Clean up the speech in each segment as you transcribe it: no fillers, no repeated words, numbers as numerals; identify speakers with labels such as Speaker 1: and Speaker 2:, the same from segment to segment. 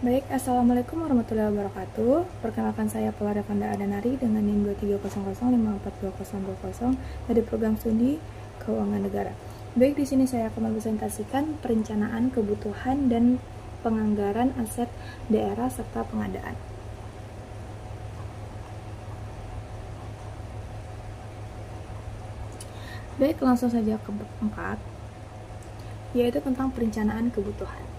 Speaker 1: Baik, Assalamualaikum warahmatullahi wabarakatuh. Perkenalkan saya Pelara Fanda Adanari dengan NIM 2300542020 dari program studi Keuangan Negara. Baik, di sini saya akan mempresentasikan perencanaan kebutuhan dan penganggaran aset daerah serta pengadaan. Baik, langsung saja ke bab 4, yaitu tentang perencanaan kebutuhan.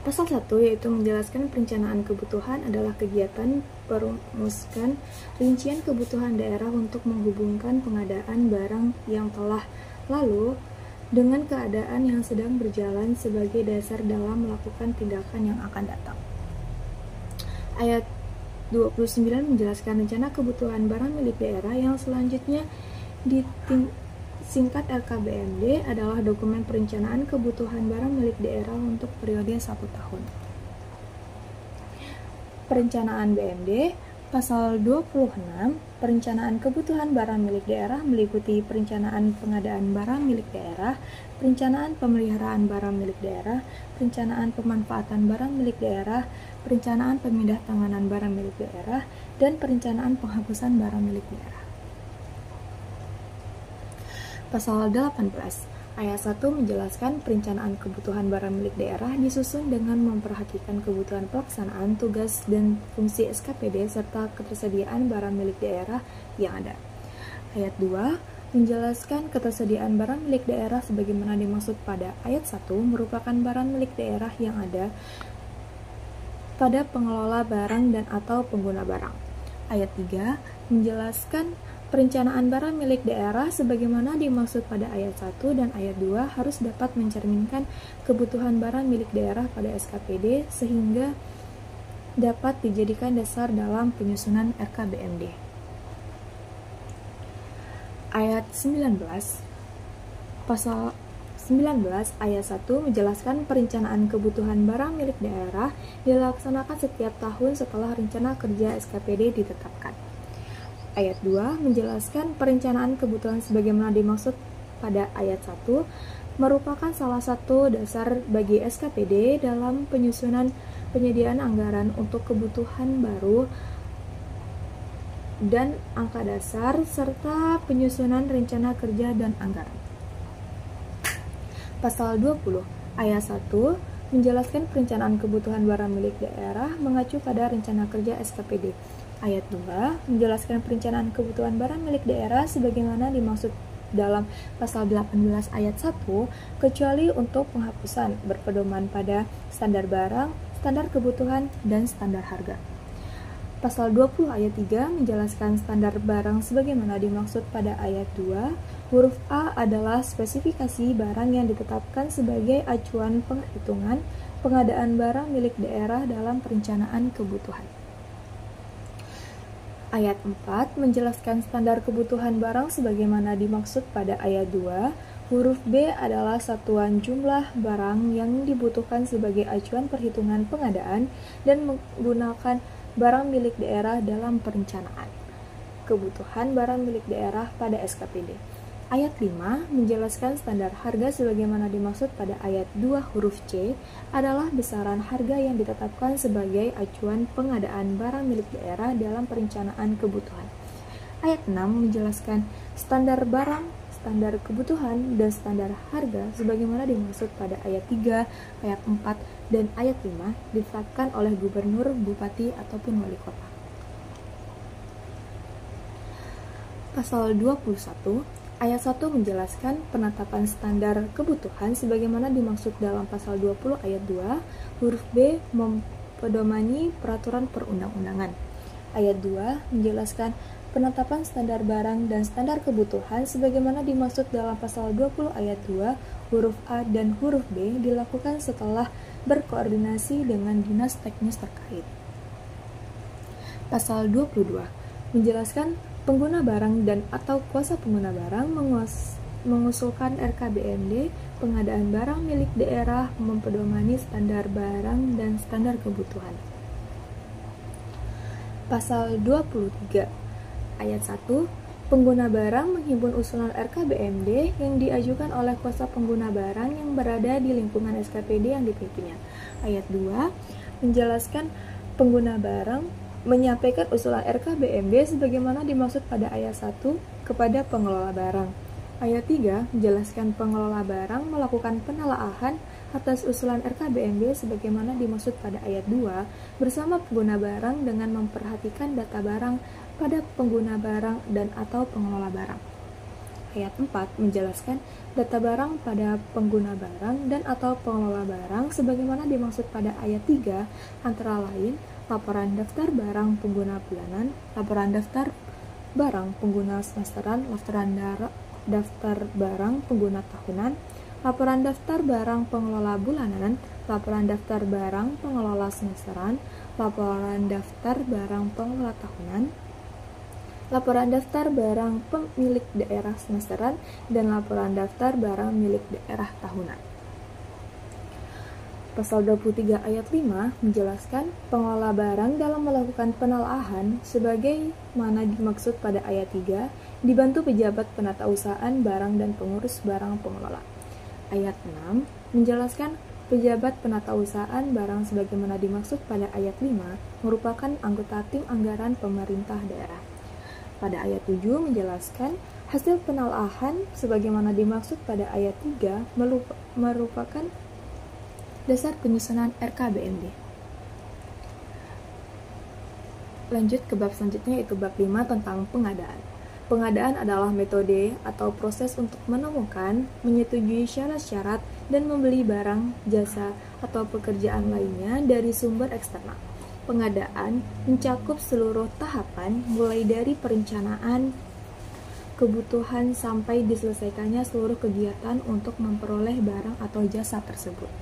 Speaker 1: Pasal 1 yaitu menjelaskan perencanaan kebutuhan adalah kegiatan perumuskan rincian kebutuhan daerah untuk menghubungkan pengadaan barang yang telah lalu dengan keadaan yang sedang berjalan sebagai dasar dalam melakukan tindakan yang akan datang. Ayat 29 menjelaskan rencana kebutuhan barang milik daerah yang selanjutnya singkat RKBMD adalah dokumen perencanaan kebutuhan barang milik daerah untuk periode 1 tahun. Perencanaan BMD, pasal 26, perencanaan kebutuhan barang milik daerah meliputi perencanaan pengadaan barang milik daerah, perencanaan pemeliharaan barang milik daerah, perencanaan pemanfaatan barang milik daerah, perencanaan pemindah tanganan barang milik daerah, dan perencanaan penghapusan barang milik daerah. Pasal 18, ayat 1 menjelaskan perencanaan kebutuhan barang milik daerah disusun dengan memperhatikan kebutuhan pelaksanaan tugas dan fungsi SKPD serta ketersediaan barang milik daerah yang ada. Ayat 2 menjelaskan ketersediaan barang milik daerah sebagaimana dimaksud pada ayat 1 merupakan barang milik daerah yang ada pada pengelola barang dan atau pengguna barang. Ayat 3 menjelaskan perencanaan barang milik daerah sebagaimana dimaksud pada ayat 1 dan ayat 2 harus dapat mencerminkan kebutuhan barang milik daerah pada SKPD sehingga dapat dijadikan dasar dalam penyusunan RKBMD. Ayat 19, pasal 19 ayat 1 menjelaskan perencanaan kebutuhan barang milik daerah dilaksanakan setiap tahun setelah rencana kerja SKPD ditetapkan. Ayat 2 menjelaskan perencanaan kebutuhan sebagaimana dimaksud pada ayat 1 merupakan salah satu dasar bagi SKPD dalam penyusunan penyediaan anggaran untuk kebutuhan baru dan angka dasar serta penyusunan rencana kerja dan anggaran. Pasal 20 ayat 1 menjelaskan perencanaan kebutuhan barang milik daerah mengacu pada rencana kerja SKPD. Ayat 2 menjelaskan perencanaan kebutuhan barang milik daerah sebagaimana dimaksud dalam pasal 18 ayat 1 kecuali untuk penghapusan berpedoman pada standar barang, standar kebutuhan, dan standar harga. Pasal 20 ayat 3 menjelaskan standar barang sebagaimana dimaksud pada ayat 2. Huruf A adalah spesifikasi barang yang ditetapkan sebagai acuan penghitungan pengadaan barang milik daerah dalam perencanaan kebutuhan. Ayat 4 menjelaskan standar kebutuhan barang sebagaimana dimaksud pada ayat 2. Huruf B adalah satuan jumlah barang yang dibutuhkan sebagai acuan perhitungan pengadaan dan menggunakan barang milik daerah dalam perencanaan kebutuhan barang milik daerah pada SKPD. Ayat 5 menjelaskan standar harga sebagaimana dimaksud pada ayat 2 huruf C adalah besaran harga yang ditetapkan sebagai acuan pengadaan barang milik daerah dalam perencanaan kebutuhan. Ayat 6 menjelaskan standar barang, standar kebutuhan, dan standar harga sebagaimana dimaksud pada ayat 3, ayat 4, dan ayat 5 ditetapkan oleh gubernur, bupati, ataupun wali kota. Pasal 21 ayat 1 menjelaskan penetapan standar kebutuhan sebagaimana dimaksud dalam pasal 20 ayat 2, huruf B mempedomani peraturan perundang-undangan. Ayat 2 menjelaskan penetapan standar barang dan standar kebutuhan sebagaimana dimaksud dalam pasal 20 ayat 2, huruf A dan huruf B dilakukan setelah berkoordinasi dengan dinas teknis terkait. Pasal 22 menjelaskan pengguna barang dan atau kuasa pengguna barang mengusulkan RKBMD pengadaan barang milik daerah mempedomani standar barang dan standar kebutuhan. Pasal 23 ayat 1 Pengguna barang menghimpun usulan RKBMD yang diajukan oleh kuasa pengguna barang yang berada di lingkungan SKPD yang dipimpinnya. Ayat 2 menjelaskan pengguna barang menyampaikan usulan RKBMD sebagaimana dimaksud pada ayat 1 kepada pengelola barang. Ayat 3 menjelaskan pengelola barang melakukan penelaahan atas usulan RKBMD sebagaimana dimaksud pada ayat 2 bersama pengguna barang dengan memperhatikan data barang pada pengguna barang dan atau pengelola barang. Ayat 4 menjelaskan data barang pada pengguna barang dan atau pengelola barang sebagaimana dimaksud pada ayat 3 antara lain laporan daftar barang pengguna bulanan, laporan daftar barang pengguna semesteran, laporan daftar barang pengguna tahunan, laporan daftar barang pengelola bulanan, laporan daftar barang pengelola semesteran, laporan daftar barang pengelola tahunan, laporan daftar barang pemilik daerah semesteran, dan laporan daftar barang milik daerah tahunan. Pasal 23 ayat 5 menjelaskan pengelola barang dalam melakukan penelaahan sebagaimana dimaksud pada ayat 3 dibantu pejabat penatausahaan barang dan pengurus barang pengelola. Ayat 6 menjelaskan pejabat penatausahaan barang sebagaimana dimaksud pada ayat 5 merupakan anggota tim anggaran pemerintah daerah. Pada ayat 7 menjelaskan hasil penelaahan sebagaimana dimaksud pada ayat 3 merupakan dasar penyusunan RKBMD. Lanjut ke bab selanjutnya yaitu bab 5 tentang pengadaan. Pengadaan adalah metode atau proses untuk menemukan, menyetujui syarat-syarat, dan membeli barang, jasa, atau pekerjaan lainnya dari sumber eksternal. Pengadaan mencakup seluruh tahapan mulai dari perencanaan kebutuhan sampai diselesaikannya seluruh kegiatan untuk memperoleh barang atau jasa tersebut.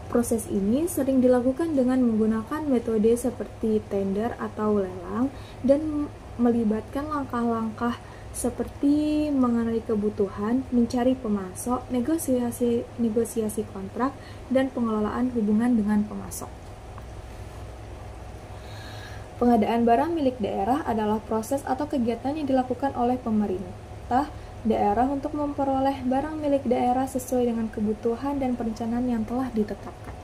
Speaker 1: Proses ini sering dilakukan dengan menggunakan metode seperti tender atau lelang dan melibatkan langkah-langkah seperti mengenali kebutuhan, mencari pemasok, negosiasi kontrak, dan pengelolaan hubungan dengan pemasok. Pengadaan barang milik daerah adalah proses atau kegiatan yang dilakukan oleh pemerintah daerah untuk memperoleh barang milik daerah sesuai dengan kebutuhan dan perencanaan yang telah ditetapkan.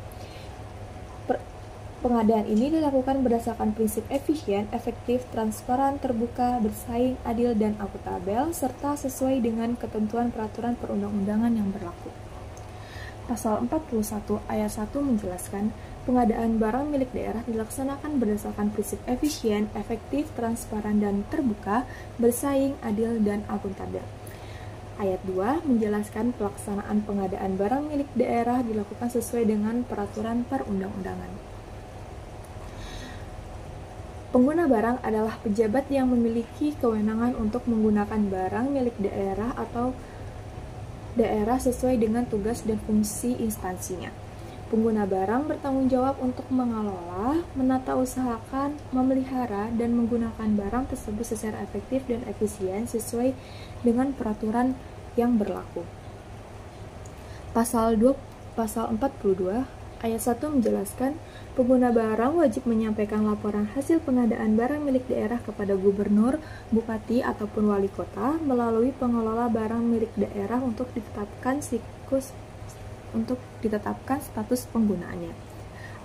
Speaker 1: Pengadaan ini dilakukan berdasarkan prinsip efisien, efektif, transparan, terbuka, bersaing, adil, dan akuntabel, serta sesuai dengan ketentuan peraturan perundang-undangan yang berlaku. Pasal 41 ayat 1 menjelaskan pengadaan barang milik daerah dilaksanakan berdasarkan prinsip efisien, efektif, transparan, dan terbuka, bersaing, adil, dan akuntabel. Ayat 2 menjelaskan pelaksanaan pengadaan barang milik daerah dilakukan sesuai dengan peraturan perundang-undangan. Pengguna barang adalah pejabat yang memiliki kewenangan untuk menggunakan barang milik daerah atau daerah sesuai dengan tugas dan fungsi instansinya. Pengguna barang bertanggung jawab untuk mengelola, menata usahakan, memelihara, dan menggunakan barang tersebut secara efektif dan efisien sesuai dengan peraturan yang berlaku. Pasal 42 ayat 1 menjelaskan pengguna barang wajib menyampaikan laporan hasil pengadaan barang milik daerah kepada gubernur, bupati, ataupun wali kota melalui pengelola barang milik daerah untuk ditetapkan status penggunaannya.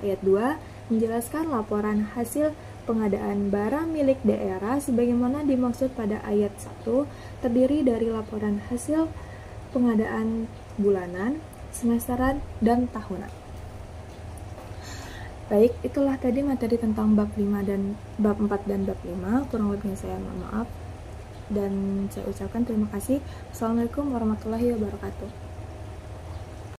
Speaker 1: Ayat 2 menjelaskan laporan hasil pengadaan barang milik daerah sebagaimana dimaksud pada ayat 1 terdiri dari laporan hasil pengadaan bulanan, semesteran, dan tahunan. Baik, itulah tadi materi tentang bab 5 dan bab 4 dan bab 5. Kurang lebihnya saya mohon maaf dan saya ucapkan terima kasih. Assalamualaikum warahmatullahi wabarakatuh.